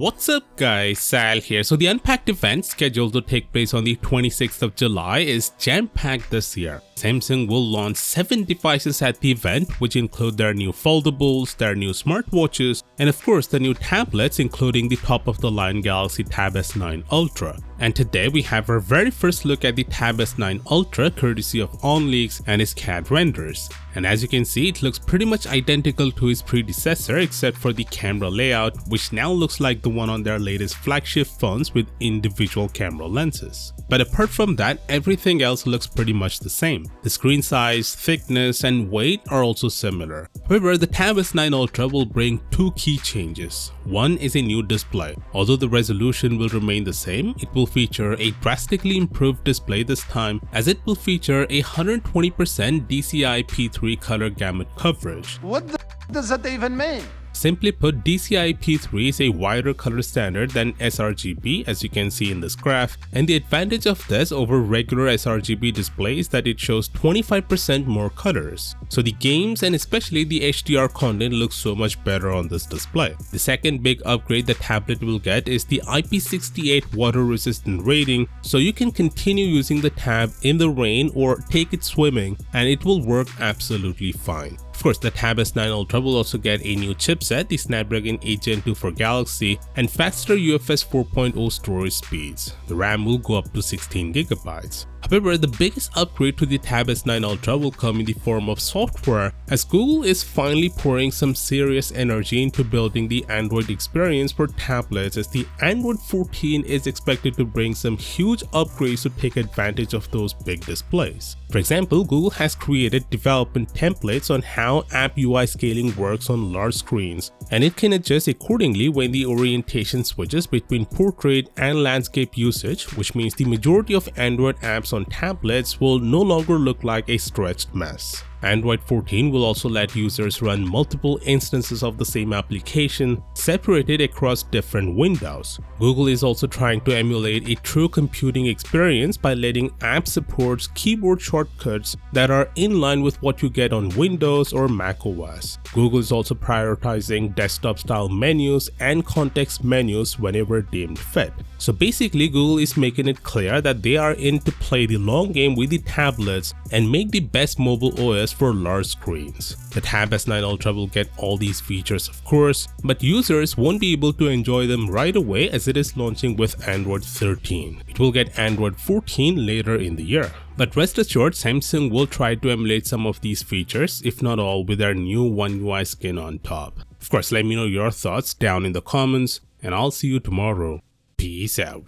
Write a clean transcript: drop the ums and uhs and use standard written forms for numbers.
What's up guys, Sal here. So the Unpacked event scheduled to take place on the 26th of July is jam-packed this year. Samsung will launch 7 devices at the event, which include their new foldables, their new smartwatches, and of course the new tablets including the top-of-the-line Galaxy Tab S9 Ultra. And today we have our very first look at the Tab S9 Ultra courtesy of OnLeaks and its CAD renders. And as you can see, it looks pretty much identical to its predecessor except for the camera layout, which now looks like the one on their latest flagship phones with individual camera lenses. But apart from that, everything else looks pretty much the same. The screen size, thickness, and weight are also similar. However, the Tab S9 Ultra will bring 2 key changes. One is a new display. Although the resolution will remain the same, it will feature a drastically improved display this time, as it will feature a 120% DCI P3 color gamut coverage. What the does that even mean? Simply put, DCI P3 is a wider color standard than sRGB, as you can see in this graph, and the advantage of this over regular sRGB display is that it shows 25% more colors. So the games and especially the HDR content looks so much better on this display. The second big upgrade the tablet will get is the IP68 water resistant rating, so you can continue using the tab in the rain or take it swimming and it will work absolutely fine. Of course, the Tab S9 Ultra will also get a new chipset, the Snapdragon 8 Gen 2 for Galaxy, and faster UFS 4.0 storage speeds. The RAM will go up to 16GB. However, the biggest upgrade to the Tab S9 Ultra will come in the form of software, as Google is finally pouring some serious energy into building the Android experience for tablets, as the Android 14 is expected to bring some huge upgrades to take advantage of those big displays. For example, Google has created development templates on how app UI scaling works on large screens, and it can adjust accordingly when the orientation switches between portrait and landscape usage, which means the majority of Android apps on tablets will no longer look like a stretched mess. Android 14 will also let users run multiple instances of the same application separated across different windows. Google is also trying to emulate a true computing experience by letting apps support keyboard shortcuts that are in line with what you get on Windows or Mac OS. Google is also prioritizing desktop-style menus and context menus whenever deemed fit. So basically, Google is making it clear that they are in to play the long game with the tablets and make the best mobile OS for large screens. The Tab S9 Ultra will get all these features of course, but users won't be able to enjoy them right away as it is launching with Android 13. It will get Android 14 later in the year. But rest assured, Samsung will try to emulate some of these features, if not all, with their new One UI skin on top. Of course, let me know your thoughts down in the comments, and I'll see you tomorrow. Peace out.